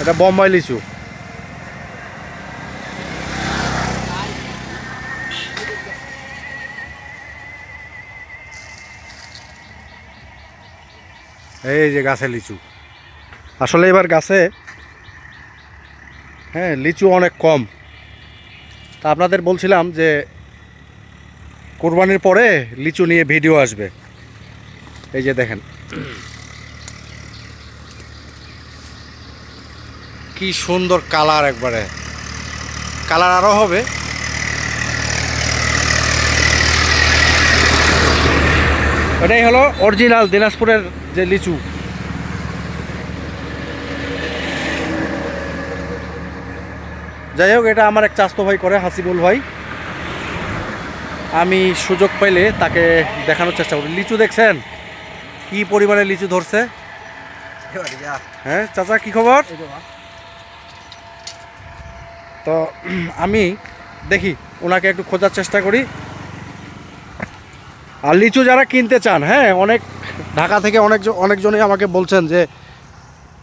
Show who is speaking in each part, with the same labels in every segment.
Speaker 1: এটা বোম্বাই লিচু। এই যে গাছে লিচু, আসলে এবার গাছে হ্যাঁ লিচু অনেক কম। তা আপনাদের বলছিলাম যে কোরবানির পরে লিচু নিয়ে ভিডিও আসবে। এই যে দেখেন কি সুন্দর কালার, একবারে কালার আরও হবে। এটাই হলো অরিজিনাল দিনাজপুরের যে লিচু। যাই হোক, এটা আমার এক চাচাতো ভাই করে, হাসিবুল ভাই। আমি সুযোগ পাইলে তাকে দেখানোর চেষ্টা করি। লিচু দেখছেন কি পরিমাণে লিচু ধরছে? হ্যাঁ চাচা, কি খবর? তো আমি দেখি ওনাকে একটু খোঁজার চেষ্টা করি। আর লিচু যারা কিনতে চান, হ্যাঁ অনেক ঢাকা থেকে অনেকজনই আমাকে বলছেন যে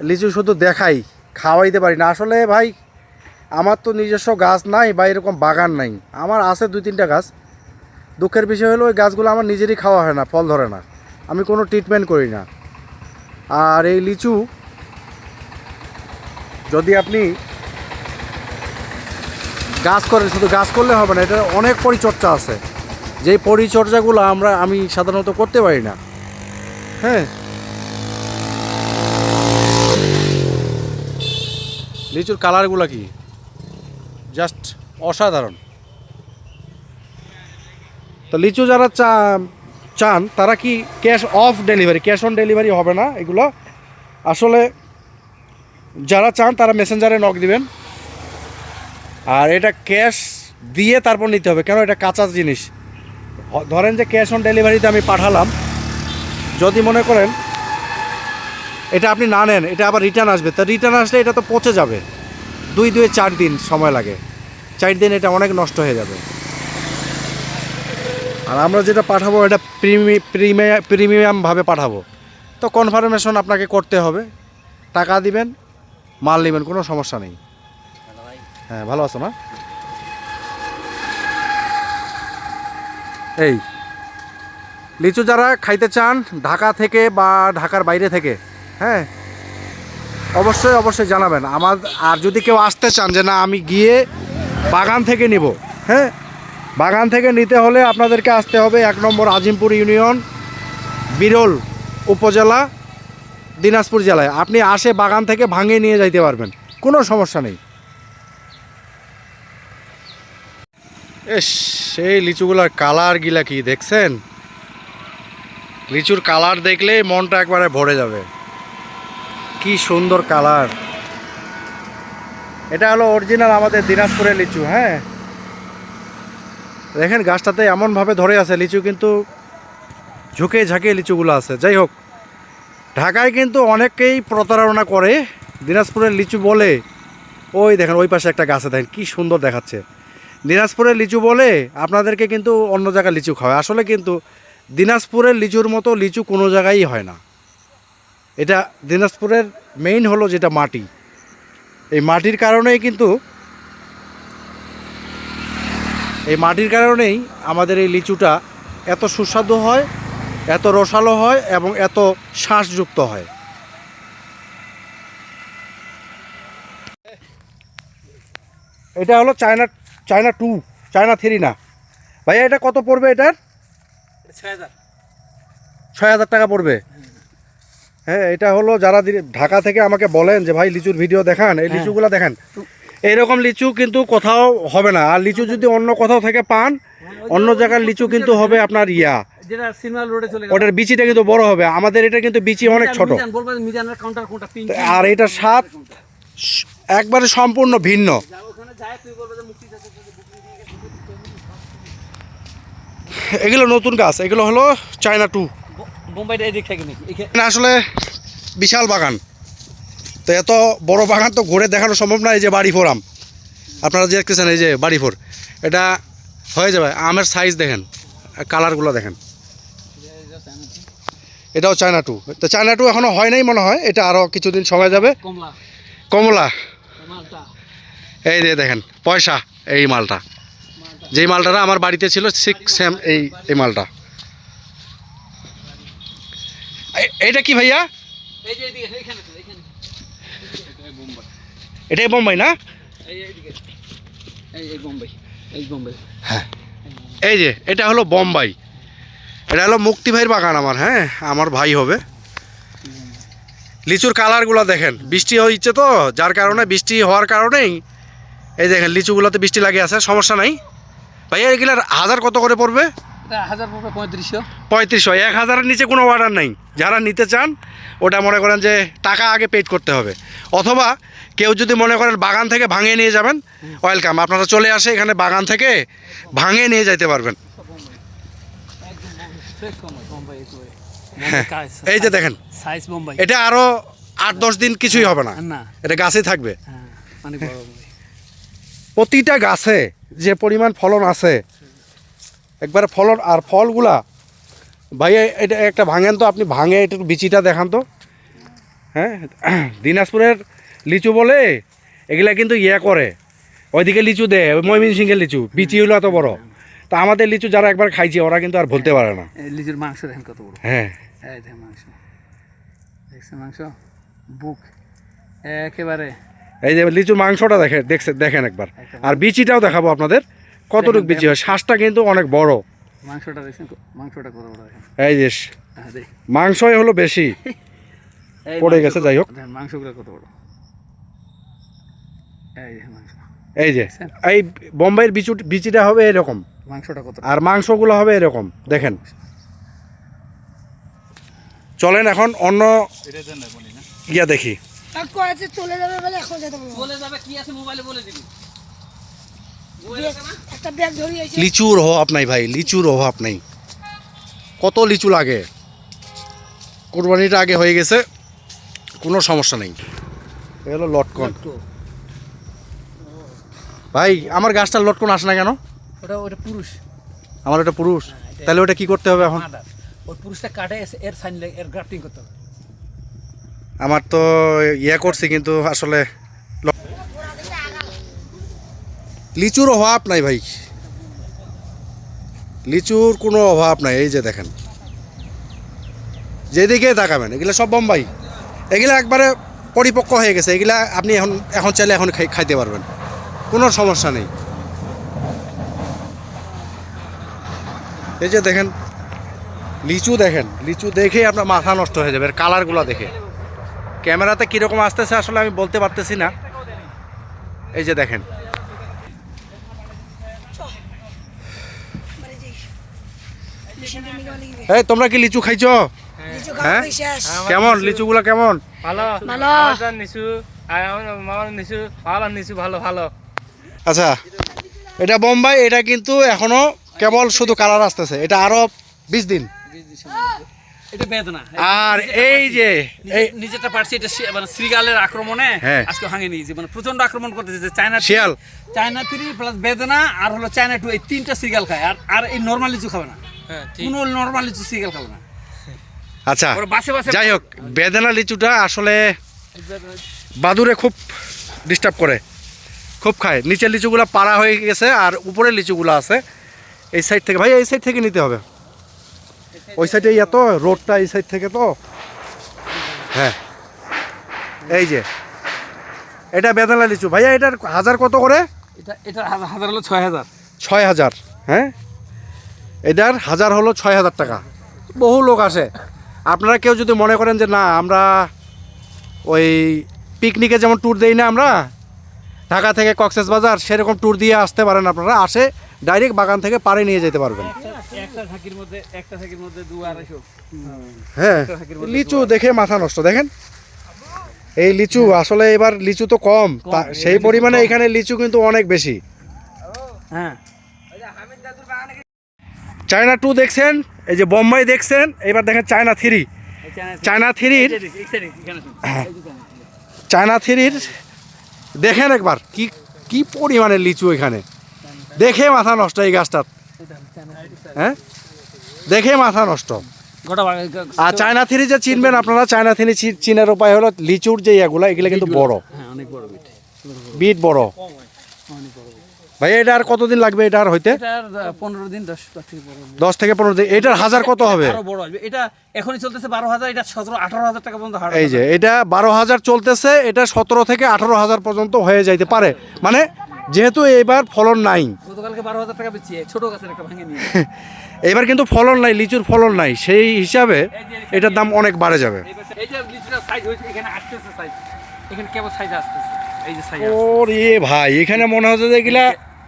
Speaker 1: লিচু শুধু দেখাই, খাওয়াইতে পারি না। আসলে ভাই আমার তো নিজস্ব গাছ নাই বা এরকম বাগান নাই। আমার আছে 2-3টা গাছ। দুঃখের বিষয় হলো ওই গাছগুলো আমার নিজেরই খাওয়া হয় না, ফল ধরে না, আমি কোনো ট্রিটমেন্ট করি না। আর এই লিচু যদি আপনি গাছ করেন, শুধু গাছ করলে হবে না, এটার অনেক পরিচর্যা আছে, যেই পরিচর্যাগুলো আমি সাধারণত করতে পারি না। হ্যাঁ, লিচুর কালারগুলো কি জাস্ট অসাধারণ। তো লিচু যারা চান তারা কি ক্যাশ অন ডেলিভারি হবে না এগুলো। আসলে যারা চান তারা মেসেঞ্জারে নক দিবেন, আর এটা ক্যাশ দিয়ে তারপর নিতে হবে, কেন এটা কাঁচা জিনিস। ধরেন যে ক্যাশ অন ডেলিভারিতে আমি পাঠালাম, যদি মনে করেন এটা আপনি না নেন, এটা আবার রিটার্ন আসবে, তা রিটার্ন আসলে এটা তো পচে যাবে। 4 দিন সময় লাগে, 4 দিন এটা অনেক নষ্ট হয়ে যাবে। আর আমরা যেটা পাঠাবো এটা প্রিমিয়ামভাবে পাঠাবো, তো কনফার্মেশন আপনাকে করতে হবে, টাকা দিবেন, মাল নেবেন, কোনো সমস্যা নেই। হ্যাঁ, ভালো আছো না? এই লিচু যারা খাইতে চান ঢাকা থেকে বা ঢাকার বাইরে থেকে, হ্যাঁ অবশ্যই জানাবেন আমার। আর যদি কেউ আসতে চান যে না আমি গিয়ে বাগান থেকে নিব, হ্যাঁ বাগান থেকে নিতে হলে আপনাদেরকে আসতে হবে 1 নম্বর আজিমপুর ইউনিয়ন, বিরল উপজেলা, দিনাজপুর জেলায়। আপনি আসে বাগান থেকে ভাঙিয়ে নিয়ে যাইতে পারবেন, কোনো সমস্যা নেই। সেই লিচুগুলার কালার গিলা কি দেখছেন? লিচুর কালার দেখলেই মনটা একবারে ভরে যাবে, কি সুন্দর কালার। এটা হলো অরিজিনাল আমাদের দিনাজপুরের লিচু। হ্যাঁ দেখেন গাছটাতে এমনভাবে ধরে আছে লিচু, কিন্তু ঝুঁকে ঝাঁকে লিচুগুলো আছে। যাই হোক, ঢাকায় কিন্তু অনেকেই প্রতারণা করে দিনাজপুরের লিচু বলে। ওই দেখেন ওই পাশে একটা গাছে দেখেন কি সুন্দর দেখাচ্ছে, দিনাজপুরের লিচু বলে আপনাদেরকে কিন্তু অন্য জায়গায় লিচু খাওয়ায়। আসলে কিন্তু দিনাজপুরের লিচুর মতো লিচু কোনো জায়গায়ই হয় না। এটা দিনাজপুরের মেইন হলো যেটা মাটি, এই মাটির কারণেই আমাদের এই লিচুটা এত সুস্বাদু হয়, এত রসালো হয় এবং এত শ্বাসযুক্ত হয়। এটা হলো চায়না 2, চায়না 3 না ভাইয়া। এটা কত পড়বে? এটার 6,000 টাকা পড়বে। হ্যাঁ, এটা হলো যারা ঢাকা থেকে আমাকে বলেন যে ভাই লিচুর ভিডিও দেখান, এই লিচুগুলো দেখেন, এইরকম লিচু কিন্তু কোথাও হবে না। আর লিচু যদি অন্য কোথাও থেকে পান, অন্য জায়গার লিচু কিন্তু হবে আপনার ওটার বিচিটা কিন্তু বড় হবে, আমাদের এটা কিন্তু বিচি অনেক ছোট। আর এটা স্বাদ একবারে সম্পূর্ণ ভিন্ন। এগুলো নতুন গাছ, এগুলো হলো চায়না 2। আসলে বিশাল বাগান, তো এত বড় বাগান তো ঘুরে দেখানো সম্ভব না। এই যে বাড়ি 4 আম আপনারা যে দেখতেছেন, এই যে বাড়ি 4, এটা হয়ে যাবে। আমের সাইজ দেখেন, কালারগুলো দেখেন। এটাও চায়না 2। তো চায়না 2 এখনও হয় নাই মনে হয়, এটা আরও কিছুদিন সময় যাবে। কমলা,
Speaker 2: মালটা
Speaker 1: এই যে দেখেন পয়সা, এই মালটা, যেই মালটা আমার বাড়িতে ছিল ঠিক সেম এই মালটা। এইটা কি ভাইয়া?
Speaker 2: এই যে এদিকে এখানে এখানে
Speaker 1: এটাই বোম্বাই না?
Speaker 2: এই এইদিকে এই বোম্বাই, এই বোম্বাই।
Speaker 1: হ্যাঁ, এই যে এটা হলো বোম্বাই, এটা হলো মুক্তি ভাইয়ের বাগান আমার, হ্যাঁ আমার ভাই হবে। লিচুর কালারগুলো দেখেন, বৃষ্টি হয়েছে তো, যার কারণে বৃষ্টি হওয়ার কারণেই এই দেখেন লিচুগুলোতে বৃষ্টি লাগে আছে, সমস্যা নাই। ভাইয়া এগুলার হাজার কত করে পড়বে?
Speaker 2: এটা 1000 পড়বে 3500।
Speaker 1: 3500, 1000-এর নিচে কোনো অর্ডার নাই। যারা নিতে চান ওটা মনে করেন যে টাকা আগে পেড করতে হবে, অথবা কেউ যদি মনে করেন বাগান থেকে ভাঙিয়ে নিয়ে যাবেন, ওয়েলকাম, আপনারা চলে আসে এখানে বাগান থেকে ভাঙিয়ে নিয়ে যাইতে পারবেন। হ্যাঁ, এই যে দেখেন
Speaker 2: সাইজ বোম্বাই,
Speaker 1: এটা আরও 8-10 দিন কিছুই হবে না,
Speaker 2: না
Speaker 1: এটা গাছেই থাকবে।
Speaker 2: হ্যাঁ অনেক বড় বোম্বাই।
Speaker 1: প্রতিটা গাছে যে পরিমাণ ফলন আছে, একবারে ফলন, আর ফলগুলা ভাইয়া এটা একটা ভাঙেন তো, আপনি ভাঙে একটু বিচিটা দেখান তো। হ্যাঁ, দিনাজপুরের লিচু বলে এগুলা কিন্তু ইয়ে করে, ওইদিকে লিচু দেয়, ওই ময়মনসিংহের লিচু বিচি হলো এত বড়। তা আমাদের লিচু যারা একবার খাইছে ওরা কিন্তু আর বলতে পারে না।
Speaker 2: এই লিচুর মাংস দেখেন কত বড়।
Speaker 1: হ্যাঁ,
Speaker 2: এই দেখেন মাংস, দেখছেন মাংস, বুক একেবারে।
Speaker 1: এই যে লিচুর মাংসটা দেখেন একবার, আর বিচিটাও দেখাবো আপনাদের কতটুকু বিচি হয়। শ্বাসটা কিন্তু অনেক বড়,
Speaker 2: মাংসটা দেখছেন, মাংসটা কত বড় দেখেন।
Speaker 1: এই যে মাংসই হলো বেশি
Speaker 2: এই
Speaker 1: পড়ে গেছে, যাই হোক।
Speaker 2: দেখেন মাংসগুলো কত বড়, এই দেখেন মাংস,
Speaker 1: এই যে এই বোম্বাইয়ের বিচিটা হবে এরকম,
Speaker 2: মাংসটা কত,
Speaker 1: আর মাংসগুলো হবে এরকম দেখেন। চলেন এখন অন্য ইয়া দেখি।
Speaker 3: চলে যাবে বলে এখন যেতে বলবো।
Speaker 2: চলে যাবে কি আছে মোবাইলে বলে দিবি।
Speaker 3: একটা ব্যাগ ধরিয়েছে।
Speaker 1: লিচুর অভাব নাই ভাই, লিচুর অভাব নাই, কত লিচু লাগে। কোরবানিটা আগে হয়ে গেছে, কোনো সমস্যা নেই। এ হলো লটকন। ভাই আমার গাছটার লটকন আসে না কেন?
Speaker 2: ওটা পুরুষ,
Speaker 1: আমার ওটা পুরুষ, তাহলে ওটা কি করতে হবে এখন?
Speaker 2: মাদার। ওই পুরুষটা কাটে এর সাইন এর গ্রাফটিং করতে হবে।
Speaker 1: আমার তো ইয়ে করছি কিন্তু আসলে লিচুর অভাব নাই ভাই, লিচুর কোনো অভাব নাই। এই যে দেখেন, যেদিকে তাকাবেন এগুলো সব বোম্বাই, এগুলো একবারে পরিপক্ক হয়ে গেছে, এগুলা আপনি এখন চাইলে এখন খাইতে পারবেন, কোনো সমস্যা নেই। এই যে দেখেন লিচু, দেখেন লিচু দেখেই আপনার মাথা নষ্ট হয়ে যাবে, এর কালারগুলো দেখে। ক্যামেরাতে কীরকম আসতেছে আসলে আমি বলতে পারতেছি না। এই যে দেখেন, এই তোমরা কি লিচু খাইছো? হ্যাঁ, কেমন লিচুগুলো কেমন?
Speaker 4: ভালো
Speaker 3: ভালো।
Speaker 4: আমার নিচু আর আমার মামার নিচু ভালো নিচু ভালো ভালো।
Speaker 1: আচ্ছা, এটা বোম্বাই, এটা কিন্তু এখনো কেবল শুধু কালার আসতেছে, এটা আরো 20 দিন।
Speaker 2: এটা বেদনা।
Speaker 1: আর এই যে এই
Speaker 2: নিজেটা পারছি, এটা মানে শ্রীগালের আক্রমণে
Speaker 1: হ্যাঁ।
Speaker 2: আজকে ভাঙে নিয়েছে, মানে প্রচন্ড আক্রমণ করতেছে। চায়না
Speaker 1: শিয়াল,
Speaker 2: চায়না 3 প্লাস বেদনা আর হলো চায়না 2, এই 3টা শ্রীগাল খায়। আর এই নরমাল লিচু খাবে না, কোনো নরমাল লিচু শ্রীগাল খাবে না।
Speaker 1: আচ্ছা
Speaker 2: ওরা বাসে বাসে
Speaker 1: যাই হোক, বেদানা লিচুটা আসলে বাদুরে খুব ডিস্টার্ব করে, খুব খায়। নিচের লিচুগুলো পাড়া হয়ে গেছে আর উপরের লিচুগুলো আছে এই সাইড থেকে। ভাই এই সাইড থেকে নিতে হবে, ওই সাইডে এত রোডটা এই সাইড থেকে তো। হ্যাঁ, এই যে এটা বেদানা লিচু। ভাইয়া এটার হাজার কত করে?
Speaker 2: এটা হাজার হলো 6000।
Speaker 1: 6000। হ্যাঁ, এটার হাজার হলো 6000 টাকা। বহু লোক আসে, আপনারা কেউ যদি মনে করেন যে না আমরা ওই পিকনিকে যেমন ট্যুর দেই না আমরা ঢাকা থেকে কক্সবাজার, সেরকম ট্যুর দিয়ে আসতে পারেন আপনারা। আসে ডাইরেক্ট বাগান থেকে পাড়ে নিয়ে যেতে পারবেন।
Speaker 2: একটা থাকির মধ্যে 2-250।
Speaker 1: হ্যাঁ, লিচু দেখে মাথা নষ্ট। দেখেন এই লিচু, আসলে এবার লিচু তো কম, সেই পরিমাণে এখানে লিচু কিন্তু অনেক বেশি।
Speaker 2: হ্যাঁ,
Speaker 1: চায়না 2 দেখছেন, এই যে বোম্বাই দেখছেন, এবার দেখেন চায়না 3। চায়না 3-র চায়না 3-র দেখেন একবার কি কি পরিমাণের লিচু এখানে, দেখে মাথা নষ্ট এই গাছটার। হ্যাঁ, দেখে মাথা নষ্ট। আর চায়না 3 যে চিনবেন আপনারা, চায়না 3 চিনার উপায় হলো লিচুর যে এগুলো কিন্তু বড়,
Speaker 2: অনেক বড় বিট
Speaker 1: বিট বড় ভাই। এটা আর কতদিন লাগবে এটা আর হইতে?
Speaker 2: এটার 15 দিন 10 থেকে 15
Speaker 1: 10 থেকে 15 দিন। এটার হাজার কত হবে?
Speaker 2: আরো বড় আসবে। এটা এখনই চলতেছে 12,000, এটা 17-18,000 টাকা পর্যন্ত হাট।
Speaker 1: এই যে এটা 12,000 চলতেছে, এটা 17 থেকে 18,000 পর্যন্ত হয়ে যাইতে পারে। মানে যেহেতু এবার ফলন নাই,
Speaker 2: গতকালকে 12,000 টাকা বেচি ছোট গাছের একটা ভেঙে নিয়ে।
Speaker 1: এবার কিন্তু ফলন নাই, লিচুর ফলন নাই, সেই হিসাবে এটার দাম অনেক বাড়ে যাবে।
Speaker 2: এইটা লিচুটার সাইজ হয়েছে, এখানে আসতেছে সাইজ, এখানে কেবল সাইজ আসতেছে, এই যে সাইজ
Speaker 1: ওরে ভাই, এখানে মনে হচ্ছে যে এগুলা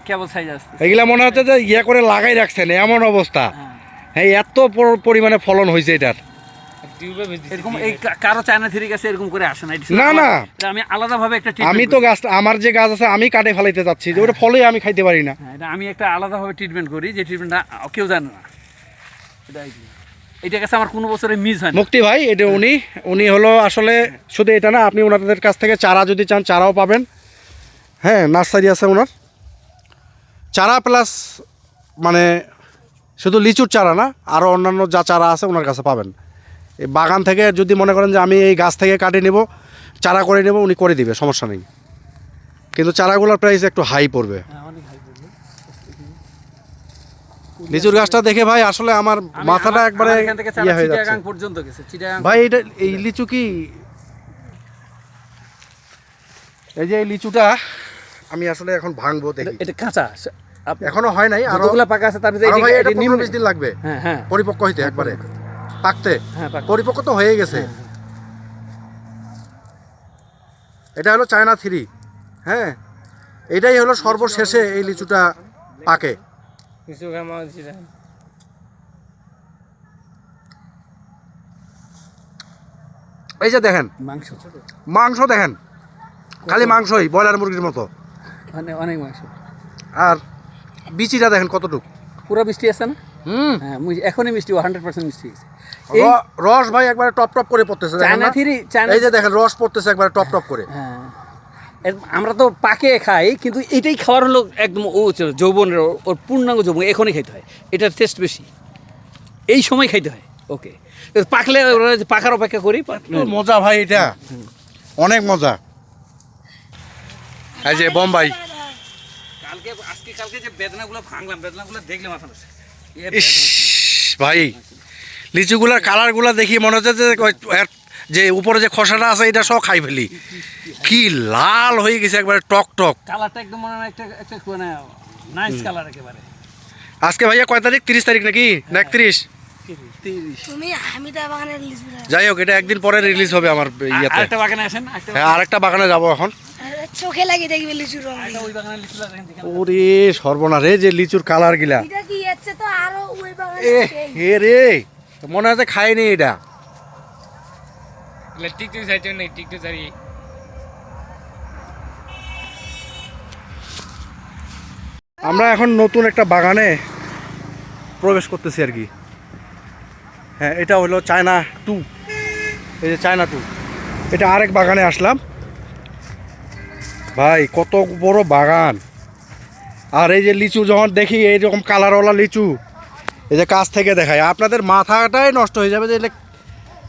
Speaker 2: কেবল সাইজ আসতেছে।
Speaker 1: এগুলা মনে হচ্ছে যে ইয়ে করে লাগাই রাখছেন, এমন অবস্থা। হ্যাঁ, এত পরিমাণে ফলন হয়েছে এটার।
Speaker 2: এরকম এই কারো চায়না থ্রি গাছে এরকম করে আসে না।
Speaker 1: না না,
Speaker 2: এটা আমি আলাদাভাবে একটা
Speaker 1: আমি তো গাছ, আমার যে গাছ আছে আমি কাটে ফেলাইতে যাচ্ছি, যে ওটা ফলে আমি খাইতে পারি না।
Speaker 2: এটা আমি একটা আলাদাভাবে ট্রিটমেন্ট করি, যে ট্রিটমেন্টটা কেউ জানে না। এটা কাছে আমার কোনো বছরে মিস হয় না।
Speaker 1: মুক্তি ভাই, এটা উনি হলো আসলে শুধু এটা না, আপনি ওনাদের কাছ থেকে চারা যদি চান চারাও পাবেন। হ্যাঁ, নার্সারি আছে ওনার, চারা প্লাস মানে শুধু লিচুর চারা না, আরও অন্যান্য যা চারা আছে ওনার কাছে পাবেন। এই বাগান থেকে যদি মনে করেন যে আমি এই গাছ থেকে কাটে নেব, চারা করে নেব, উনি করে দিবে, সমস্যা নেই। কিন্তু চারাগুলোর প্রাইস একটু হাই পড়বে। লিচুর গাছটা দেখে ভাই আসলে আমার মাথাটা একবারে ইয়ে হয়ে যাচ্ছে
Speaker 2: পর্যন্ত গেছে। চিটাগাং
Speaker 1: ভাই, এটা এই লিচু কি, এই যে এই লিচুটা আমি আসলে এখন ভাঙবো দেখি।
Speaker 2: এটা কাঁচা,
Speaker 1: এখনো হয় নাই, আর
Speaker 2: যতগুলা পাকা আছে তার ভিতরে
Speaker 1: ভাই এটা
Speaker 2: নিম্ন
Speaker 1: 15-20 দিন লাগবে
Speaker 2: হ্যাঁ হ্যাঁ
Speaker 1: পরিপক্ক হইতে, একবারে পাকতে।
Speaker 2: হ্যাঁ, পাকতে।
Speaker 1: পরিপক্ক তো হয়ে গেছে। এটা হলো চায়না থ্রি। হ্যাঁ, এটাই হলো সর্বশেষে এই লিচুটা পাকে।
Speaker 4: কিছু খামা দিছিলাম।
Speaker 1: এই যে দেখেন
Speaker 2: মাংস,
Speaker 1: মাংস, দেখেন খালি মাংসই, ব্রয়লার মুরগির মতো।
Speaker 2: অনেক মাংস।
Speaker 1: আর বিচিটা দেখেন কতটুক,
Speaker 2: পুরো মিষ্টি আছে না? হ্যাঁ, এখনই মিষ্টি, 100% মিষ্টি আছে।
Speaker 1: রস ভাই একবারে টপ টপ করে পড়তেছে, দেখেন
Speaker 2: চায়না
Speaker 1: না?
Speaker 2: থ্রি,
Speaker 1: এই যে দেখেন রস পড়তেছে একবারে টপ টপ করে।
Speaker 2: হ্যাঁ, আমরা তো পাকে খাই, কিন্তু এটাই খাওয়ার হলো একদম যৌবনের, ওর পূর্ণাঙ্গ যৌবন এখনই খাইতে হয়। এটার টেস্ট বেশি, এই সময় খাইতে হয়। ওকে, পাকলে পাকার অপেক্ষা করি।
Speaker 1: মজা ভাই, এটা অনেক মজা। এই যে বোম্বাই,
Speaker 2: কালকে যে বেদনাগুলো ভাঙলাম, বেদনাগুলো দেখলে মাথা নষ্ট।
Speaker 1: ইস ভাই, লিচুগুলার কালারগুলা দেখি মনে হচ্ছে যে উপরে যে খোসাটা আছে এটা সব খাই ফেলি। কি লাল হয়ে গেছে একবারে, টক টক।
Speaker 2: কালারটা একদম মনে হয় একটা মানে নাইস কালার একেবারে।
Speaker 1: আজকে ভাইয়া কয় তারিখ? 30 তারিখ নাকি না 31?
Speaker 3: তুমি হামিদা বাগানের লিচু দাও।
Speaker 1: যাই হোক, এটা একদিন পরে রিলিজ হবে আমার ইয়েতে।
Speaker 2: আরেকটা বাগানে আসেন,
Speaker 1: হ্যাঁ, আরেকটা বাগানে যাবো এখন।
Speaker 3: চোখে লাগিয়ে দেখবে লিচুর রং।
Speaker 2: ওই বাগানের লিচুটা দেখেন যেখানে।
Speaker 1: ওরে সর্বনাশ রে, যে লিচুর কালার গিলা,
Speaker 3: এটা কি এসছে তো আরো ওই বাগানে
Speaker 1: এ হে রে, মনে হচ্ছে খাইনি এটা।
Speaker 4: টিকটক সাইটে নেই, টিকটক সারি।
Speaker 1: আমরা এখন নতুন একটা বাগানে প্রবেশ করতেছি আর কি। হ্যাঁ, এটা হলো চায়না 2। এই যে চায়না 2, এটা আরেক বাগানে আসলাম। ভাই কত বড় বাগান! আর এই যে লিচু যখন দেখি এইরকম কালারওয়ালা লিচু, এই যে কাছ থেকে দেখায়, আপনাদের মাথাটাই নষ্ট হয়ে যাবে। যে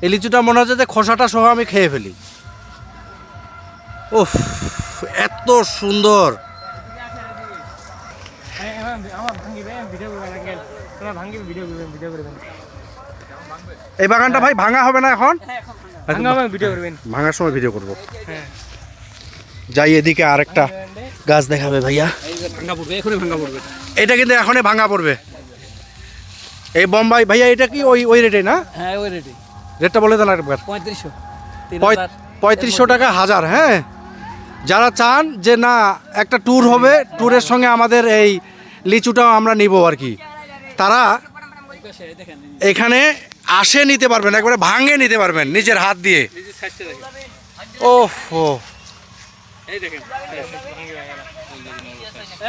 Speaker 1: এই লিচুটা মনে হচ্ছে যে খোসাটা সহ আমি খেয়ে ফেলি। ওফ, এত সুন্দর!
Speaker 4: আমার ভাঙিবে ভিডিও করবেন আগে, তোমরা ভাঙিবে ভিডিও করবেন।
Speaker 1: এই বাগানটা ভাই ভাঙা হবে না এখন?
Speaker 4: ভাঙাবে ভিডিও করবেন।
Speaker 1: ভাঙার সময় ভিডিও করব।
Speaker 4: হ্যাঁ,
Speaker 1: যাই, এদিকে আরেকটা গাছ দেখাবে ভাইয়া।
Speaker 2: এই যে ভাঙা পড়বে, এখনই ভাঙা পড়বে।
Speaker 1: এটা কিন্তু এখনই ভাঙা পড়বে। এই বোম্বাই ভাইয়া, এটা কি ওই রেটে না?
Speaker 2: হ্যাঁ, ওই রেডি।
Speaker 1: রেটটা বলে দেন একবার।
Speaker 2: 3500,
Speaker 1: 3500 টাকা হাজার। হ্যাঁ, যারা চান যে না একটা ট্যুর হবে, ট্যুরের সঙ্গে আমাদের এই লিচুটাও আমরা নিব আর কি, তারা
Speaker 2: দেখেন
Speaker 1: এখানে আসে নিতে পারবেন, একবারে ভাঙে নিতে পারবেন নিজের হাত দিয়ে।
Speaker 2: নিজের সাইজটা দেখেন,
Speaker 1: ওহো,
Speaker 2: এই দেখেন।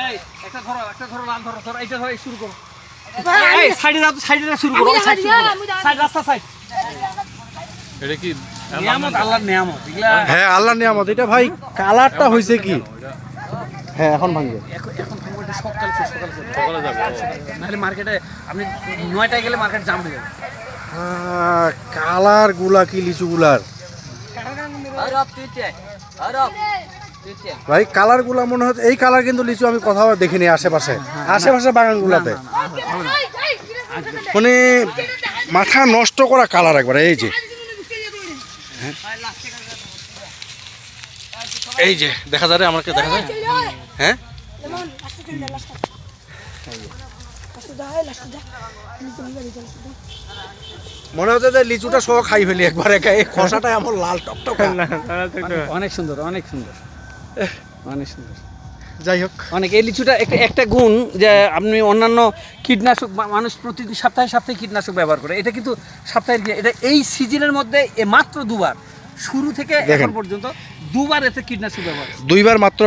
Speaker 2: এই একটা ধরো লাল ধরো, এইটা ধরো, শুরু করো। এই সাইডে যাও, সাইডে শুরু করো, সাইড শুরু করো, সাইড রাস্তা সাইড।
Speaker 4: এটা কি
Speaker 2: নিয়ামত, আল্লাহর নিয়ামত এগুলা।
Speaker 1: হ্যাঁ, আল্লাহর নিয়ামত। এটা ভাই কালারটা হয়েছে কি? হ্যাঁ, এখন ভাঙবে।
Speaker 2: এখন ভাঙবো, সকালে যাবে, নাহলে মার্কেটে আপনি 9টায় গেলে মার্কেট জাম হয়ে যাবে।
Speaker 1: কালার গুলা কি লিচুগুলার! ভাই কালারগুলো মনে হচ্ছে এই কালার কিন্তু লিচু আমি কোথাও দেখিনি আশেপাশে বাগানগুলোতে মানে মাথা নষ্ট করা কালার একবারে এই যে দেখা যায় আমাকে দেখা যায় হ্যাঁ মনে হচ্ছে যে লিচুটা সহ খাই ফেলি একবার একা এই খোসাটা এমন লাল টকটক
Speaker 2: অনেক সুন্দর অনেক সুন্দর অনেক সুন্দর।
Speaker 1: যাই হোক
Speaker 2: অনেক এই লিচুটা একটা গুণ যে আপনি অন্যান্য কীটনাশক মানুষ প্রতিদিন সপ্তাহে কীটনাশক ব্যবহার করে, এটা কিন্তু সপ্তাহের এটা এই সিজনের মধ্যে মাত্র দুবার শুরু থেকে এখন পর্যন্ত দুবার এতে কীটনাশক ব্যবহার,
Speaker 1: দুইবার মাত্র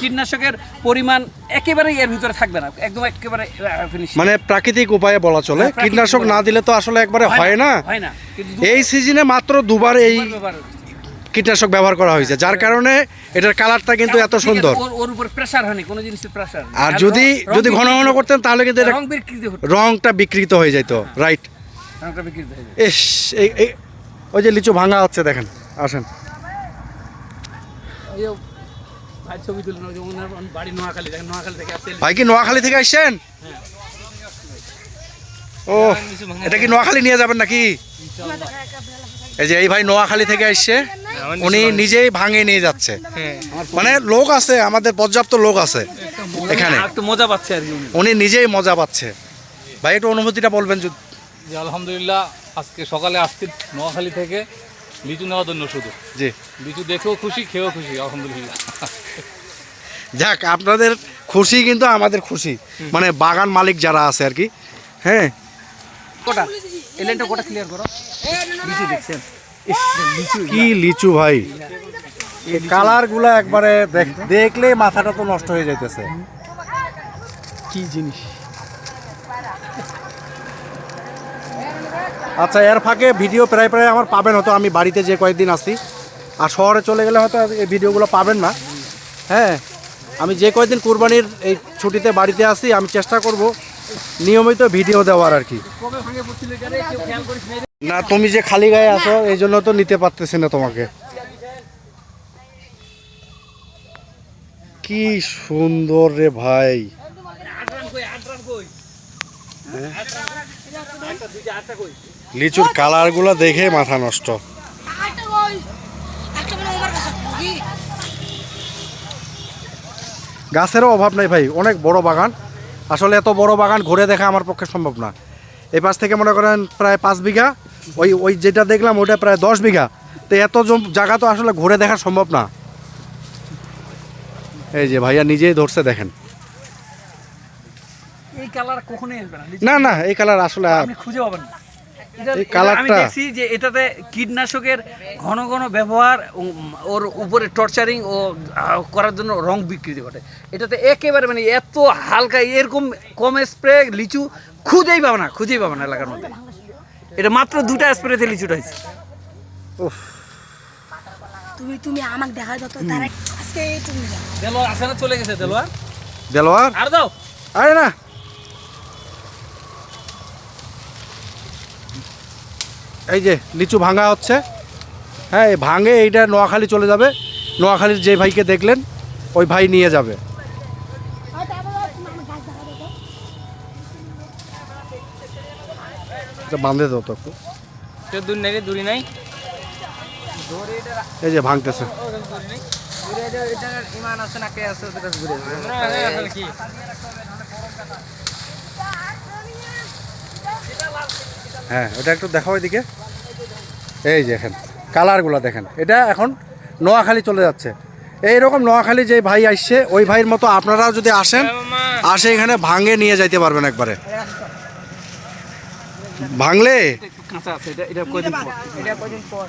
Speaker 2: কীটনাশকের পরিমাণ একেবারেই এর ভিতরে থাকবে না, একদম একেবারে
Speaker 1: মানে প্রাকৃতিক উপায়ে বলা চলে। কীটনাশক না দিলে তো আসলে একবারে হয় না। এই সিজনে মাত্র দুবার এই কীটনাশক ব্যবহার করা হয়েছে, যার কারণে এটার কালারটা কিন্তু এত সুন্দর।
Speaker 2: ওর উপর প্রেসার হয়নি, কোনো জিনিসের প্রেসার।
Speaker 1: আর যদি ঘন ঘন করতেন তাহলে কিন্তু রংটা বিকৃত হয়ে যেত। রাইট,
Speaker 2: রংটা বিকৃত হয়ে যেত।
Speaker 1: ইস ওই যে লিচু ভাঙা হচ্ছে দেখেন, আসেন
Speaker 2: ছবি তুলে বাড়ি নোয়াখালী, দেখেন নোয়াখালী থেকে আসছে।
Speaker 1: ভাই কি নোয়াখালী থেকে আসছেন? ও এটা কি নোয়াখালী নিয়ে যাবেন নাকি? এই যে এই ভাই নোয়াখালী থেকে আসছে, উনি নিজেই ভাঙে নিয়ে যাচ্ছে। মানে লোক আছে, আমাদের পর্যাপ্ত লোক আছে এখানে,
Speaker 2: একটু মজা পাচ্ছে আর কি,
Speaker 1: উনি নিজেই মজা পাচ্ছে। ভাই একটু অনুভূতিটা বলবেন।
Speaker 5: যে আলহামদুলিল্লাহ আজকে সকালে আসছি নোয়াখালী থেকে লিচু নেওয়ার জন্য, শুধু
Speaker 1: জি
Speaker 5: লিচু দেখেও খুশি, খেয়েও খুশি, আলহামদুলিল্লাহ।
Speaker 1: যাক, আপনাদের খুশি কিন্তু আমাদের খুশি, মানে বাগান মালিক যারা আছে আর কি। হ্যাঁ
Speaker 2: কোটা এই লাইনটা কোটা ক্লিয়ার করো। লিচু দেখছেন,
Speaker 1: কি লিচু ভাই, কালার গুলা একবারে দেখলে মাথাটা তো নষ্ট হয়ে যাইতেছে।
Speaker 2: কি জিনিস।
Speaker 1: আচ্ছা, এর ফাঁকে ভিডিও প্রায় আমার পাবেন হয়তো, আমি বাড়িতে যে কয়েকদিন আসি, আর শহরে চলে গেলে হয়তো এই ভিডিওগুলো পাবেন না। হ্যাঁ, আমি যে কয়েকদিন কুরবানির এই ছুটিতে বাড়িতে আসি, আমি চেষ্টা করব নিয়মিত ভিডিও দেওয়ার আর কি। না, তুমি যে খালি গায়ে আছো এই জন্য তো নিতে পারতেছি না তোমাকে। কি সুন্দর রে ভাই, লিচুর কালার গুলা দেখে মাথা নষ্ট। গাছেরও অভাব নাই ভাই, অনেক বড় বাগান। আসলে এত বড় বাগান ঘুরে দেখা আমার পক্ষে সম্ভব না। এই পাশ থেকে মনে করেন প্রায় 5 বিঘা, ওই যেটা দেখলাম ওটা প্রায় 10 বিঘা। তো এত জায়গা তো আসলে ঘুরে দেখা সম্ভব না। এই যে ভাইয়া নিজেই ধরছে দেখেন।
Speaker 2: এই কালার কখনোই আসবে
Speaker 1: না, না এই কালার আসলে
Speaker 2: আপনি খুঁজে পাবেন না।
Speaker 1: এই কালারটা
Speaker 2: আমি দেখছি যে এটাতে কীটনাশকের ঘন ঘন ব্যবহার, ওর উপরে টর্চারিং ও করার জন্য রং বিকৃতি ঘটে। এটাতে একেবারে মানে এত হালকা এরকম কম স্প্রে লিচু খুঁজেই পাবে না এলাকার মধ্যে। এটা মাত্র 2টা স্প্রেতে লিচুটা হয়েছে।
Speaker 3: তুমি আমাকে দেখা দাও তো, তার আজকে তুমি যাও।
Speaker 2: দেলোয়ার আছে না, চলে গেছে
Speaker 1: দেলোয়ার।
Speaker 2: আর দাও,
Speaker 1: আরে না, এই যে লিচু ভাঙা হচ্ছে। হ্যাঁ, ভাঙে এইটা নোয়াখালী চলে যাবে। নোয়াখালীর যে ভাইকে দেখলেন ওই ভাই নিয়ে যাবে। বাঁধে দাও তো একটু,
Speaker 4: দূরি নাই।
Speaker 1: এই যে ভাঙতেছে। হ্যাঁ, এটা একটু দেখাও এদিকে। এই যে দেখেন কালারগুলো দেখেন, এটা এখন নোয়াখালী চলে যাচ্ছে। এইরকম নোয়াখালী যে ভাই আসছে ওই ভাইয়ের মতো আপনারাও যদি আসেন, এখানে ভাঙে নিয়ে যাইতে পারবেন একবারে। ভাঙলে
Speaker 2: কাঁচা আছে, এটা কয়দিন পর